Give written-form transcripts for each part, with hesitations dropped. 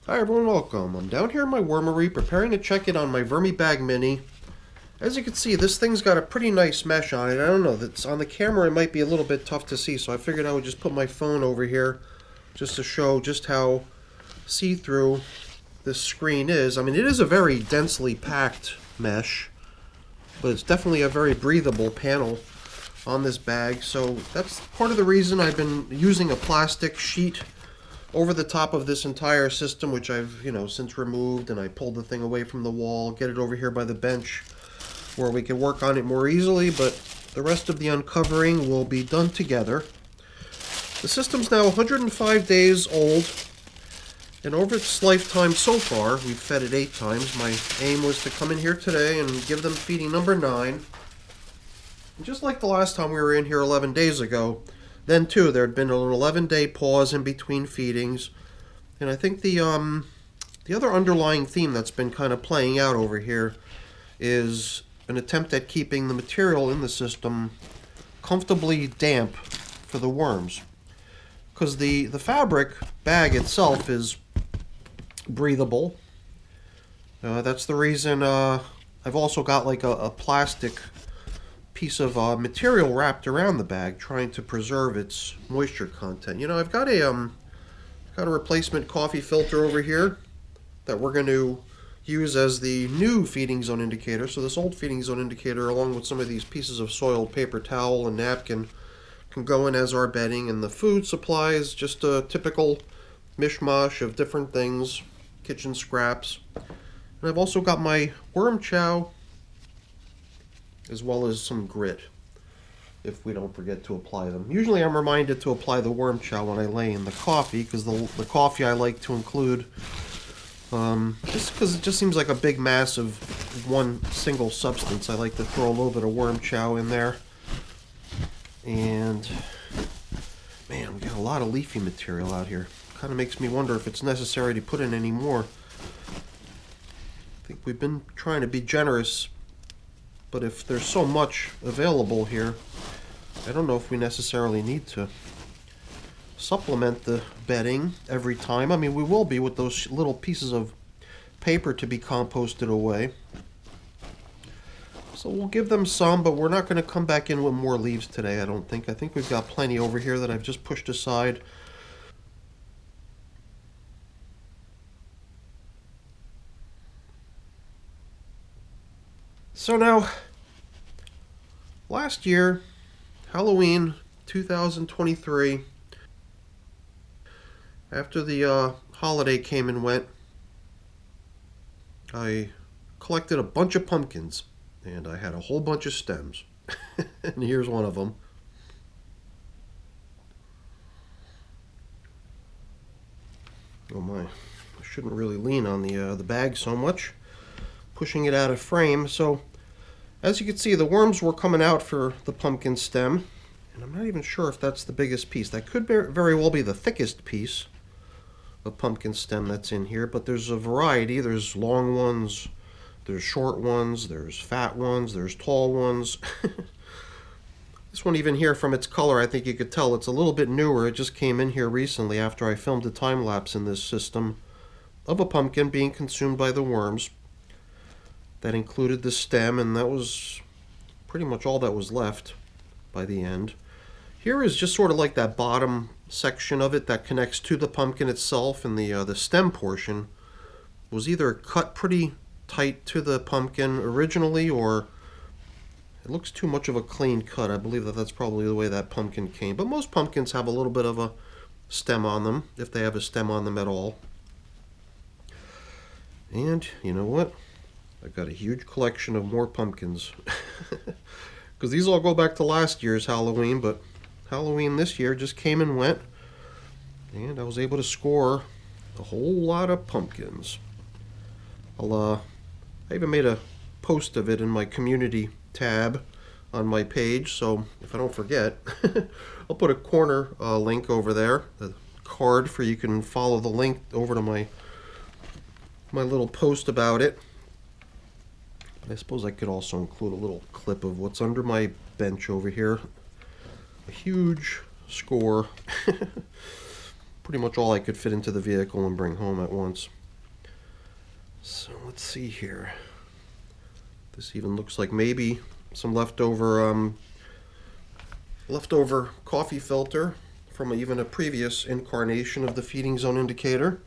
Hi everyone, welcome. I'm down here in my wormery preparing to check it on my VermiBag Mini. As you can see, this thing's got a pretty nice mesh on it. I don't know, that's on the camera it might be a little bit tough to see, so I figured I would just put my phone over here just to show just how see-through this screen is. I mean, it is a very densely packed mesh, but it's definitely a very breathable panel on this bag, so that's part of the reason I've been using a plastic sheet over the top of this entire system, which I've, since removed, and I pulled the thing away from the wall, get it over here by the bench where we can work on it more easily, but the rest of the uncovering will be done together. The system's now 105 days old, and over its lifetime so far, we've fed it 8 times. My aim was to come in here today and give them feeding number 9. And just like the last time we were in here 11 days ago, then too, there had been an 11-day pause in between feedings, and I think the other underlying theme that's been kind of playing out over here is an attempt at keeping the material in the system comfortably damp for the worms, because the fabric bag itself is breathable. That's the reason I've also got like a plastic piece of material wrapped around the bag, trying to preserve its moisture content. I've got a replacement coffee filter over here that we're going to use as the new feeding zone indicator. So this old feeding zone indicator, along with some of these pieces of soiled paper towel and napkin, can go in as our bedding, and the food supply is just a typical mishmash of different things, kitchen scraps. And I've also got my worm chow, as well as some grit, if we don't forget to apply them. Usually I'm reminded to apply the worm chow when I lay in the coffee, because the coffee I like to include, just because it just seems like a big mass of one single substance. I like to throw a little bit of worm chow in there. And man, we got a lot of leafy material out here. Kind of makes me wonder if it's necessary to put in any more. I think we've been trying to be generous, but if there's so much available here, I don't know if we necessarily need to supplement the bedding every time. I mean, we will be with those little pieces of paper to be composted away. So we'll give them some, but we're not going to come back in with more leaves today, I don't think. I think we've got plenty over here that I've just pushed aside. So now, last year, Halloween 2023, after the holiday came and went, I collected a bunch of pumpkins, and I had a whole bunch of stems. And here's one of them. Oh my, I shouldn't really lean on the bag so much, pushing it out of frame. So as you can see, the worms were coming out for the pumpkin stem, and I'm not even sure if that's the biggest piece. That could very well be the thickest piece of pumpkin stem that's in here, but there's a variety. There's long ones, there's short ones, there's fat ones, there's tall ones. This one, even here from its color, I think you could tell it's a little bit newer. It just came in here recently after I filmed a time lapse in this system of a pumpkin being consumed by the worms. That included the stem, and that was pretty much all that was left by the end. Here is just sort of like that bottom section of it that connects to the pumpkin itself, and the stem portion was either cut pretty tight to the pumpkin originally, or it looks too much of a clean cut. I believe that's probably the way that pumpkin came. But most pumpkins have a little bit of a stem on them, if they have a stem on them at all. And you know what? I've got a huge collection of more pumpkins. Because these all go back to last year's Halloween, but Halloween this year just came and went. And I was able to score a whole lot of pumpkins. I even made a post of it in my community tab on my page, so if I don't forget, I'll put a corner link over there, a card for you can follow the link over to my little post about it. I suppose I could also include a little clip of what's under my bench over here. A huge score. Pretty pretty much all I could fit into the vehicle and bring home at once. So let's see here. This even looks like maybe some leftover coffee filter from even a previous incarnation of the feeding zone indicator.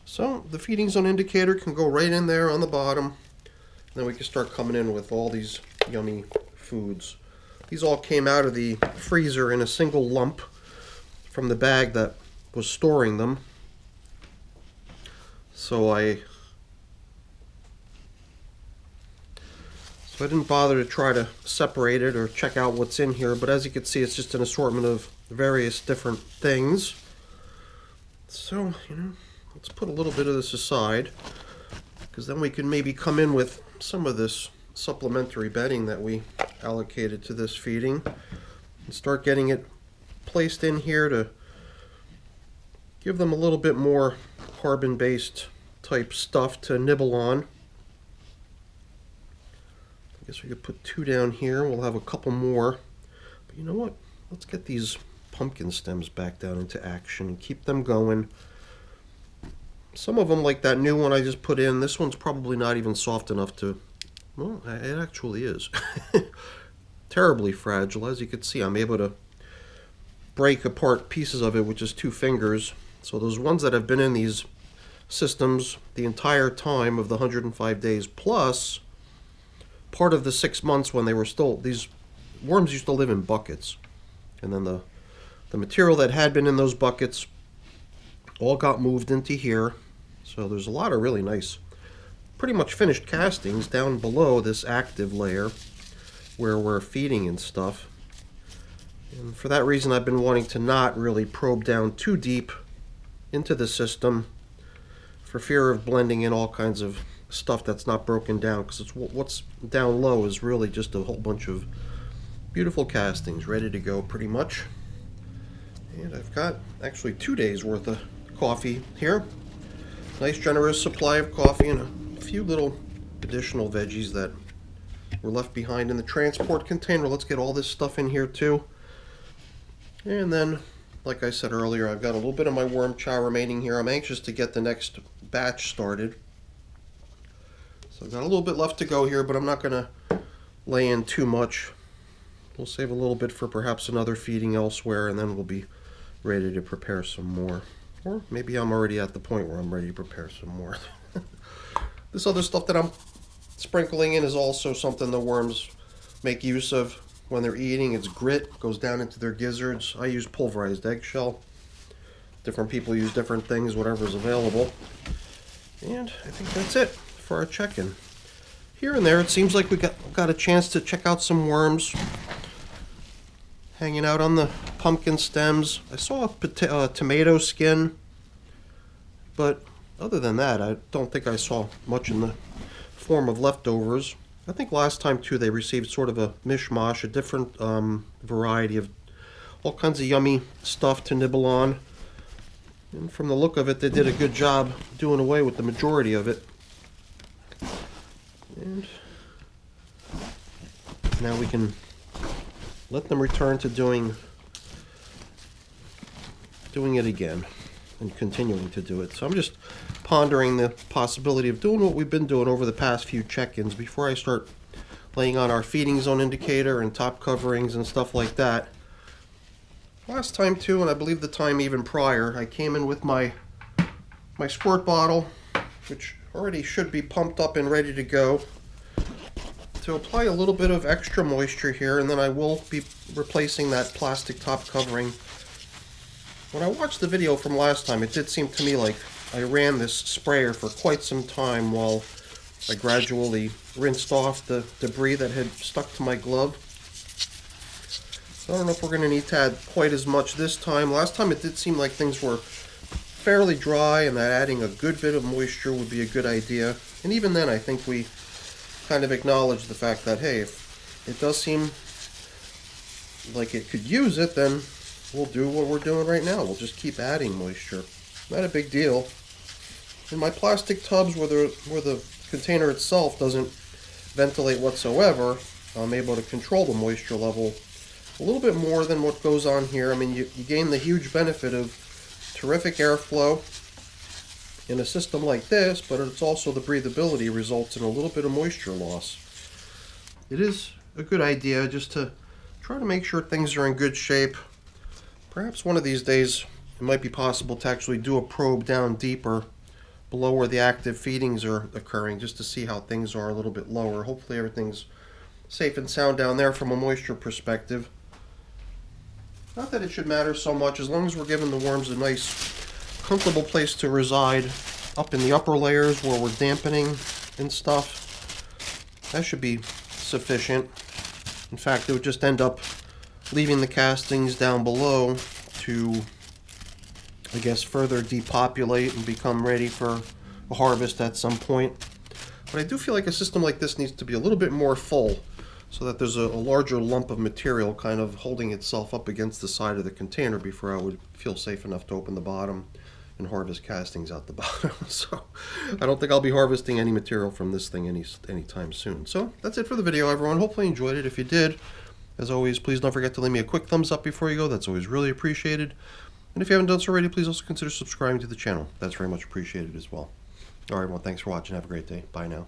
So the feeding zone indicator can go right in there on the bottom. Then we can start coming in with all these yummy foods. These all came out of the freezer in a single lump from the bag that was storing them. So I didn't bother to try to separate it or check out what's in here, but as you can see, it's just an assortment of various different things. So, let's put a little bit of this aside, because then we can maybe come in with some of this supplementary bedding that we allocated to this feeding and start getting it placed in here to give them a little bit more carbon-based type stuff to nibble on. I guess we could put 2 down here. We'll have a couple more. But you know what? Let's get these pumpkin stems back down into action and keep them going. Some of them, like that new one I just put in, this one's probably not even soft enough to... Well, it actually is. Terribly fragile. As you can see, I'm able to break apart pieces of it with just 2 fingers. So those ones that have been in these systems the entire time of the 105 days plus... part of the 6 months when they were still, these worms used to live in buckets. And then the material that had been in those buckets all got moved into here. So there's a lot of really nice, pretty much finished castings down below this active layer where we're feeding and stuff. And for that reason, I've been wanting to not really probe down too deep into the system for fear of blending in all kinds of stuff that's not broken down, because it's what's down low is really just a whole bunch of beautiful castings ready to go pretty much. And I've got actually 2 days worth of coffee here. Nice generous supply of coffee and a few little additional veggies that were left behind in the transport container. Let's get all this stuff in here too. And then, like I said earlier, I've got a little bit of my worm chow remaining here. I'm anxious to get the next batch started. I've got a little bit left to go here, but I'm not going to lay in too much. We'll save a little bit for perhaps another feeding elsewhere, and then we'll be ready to prepare some more. Or maybe I'm already at the point where I'm ready to prepare some more. This other stuff that I'm sprinkling in is also something the worms make use of when they're eating. It's grit, goes down into their gizzards. I use pulverized eggshell. Different people use different things, whatever's available. And I think that's it for our check-in. Here and there it seems like we got a chance to check out some worms hanging out on the pumpkin stems. I saw a tomato skin, but other than that I don't think I saw much in the form of leftovers. I think last time too they received sort of a mishmash, a different variety of all kinds of yummy stuff to nibble on, and from the look of it they did a good job doing away with the majority of it. And now we can let them return to doing it again and continuing to do it. So I'm just pondering the possibility of doing what we've been doing over the past few check-ins before I start laying on our feeding zone indicator and top coverings and stuff like that. Last time too, and I believe the time even prior, I came in with my squirt bottle, which already should be pumped up and ready to go, to apply a little bit of extra moisture here, and then I will be replacing that plastic top covering. When I watched the video from last time, it did seem to me like I ran this sprayer for quite some time while I gradually rinsed off the debris that had stuck to my glove. So I don't know if we're going to need to add quite as much this time. Last time it did seem like things were fairly dry and that adding a good bit of moisture would be a good idea. And even then I think we kind of acknowledged the fact that, hey, if it does seem like it could use it, then we'll do what we're doing right now. We'll just keep adding moisture. Not a big deal. In my plastic tubs where the container itself doesn't ventilate whatsoever, I'm able to control the moisture level a little bit more than what goes on here. I mean, you gain the huge benefit of terrific airflow in a system like this, but it's also the breathability results in a little bit of moisture loss. It is a good idea just to try to make sure things are in good shape. Perhaps one of these days it might be possible to actually do a probe down deeper below where the active feedings are occurring, just to see how things are a little bit lower. Hopefully everything's safe and sound down there from a moisture perspective. Not that it should matter so much, as long as we're giving the worms a nice, comfortable place to reside up in the upper layers where we're dampening and stuff. That should be sufficient. In fact, it would just end up leaving the castings down below to, I guess, further depopulate and become ready for a harvest at some point. But I do feel like a system like this needs to be a little bit more full, so that there's a larger lump of material kind of holding itself up against the side of the container before I would feel safe enough to open the bottom and harvest castings out the bottom. So I don't think I'll be harvesting any material from this thing anytime soon. So that's it for the video, everyone. Hopefully you enjoyed it. If you did, as always, please don't forget to leave me a quick thumbs up before you go. That's always really appreciated. And if you haven't done so already, please also consider subscribing to the channel. That's very much appreciated as well. All right, everyone, thanks for watching. Have a great day. Bye now.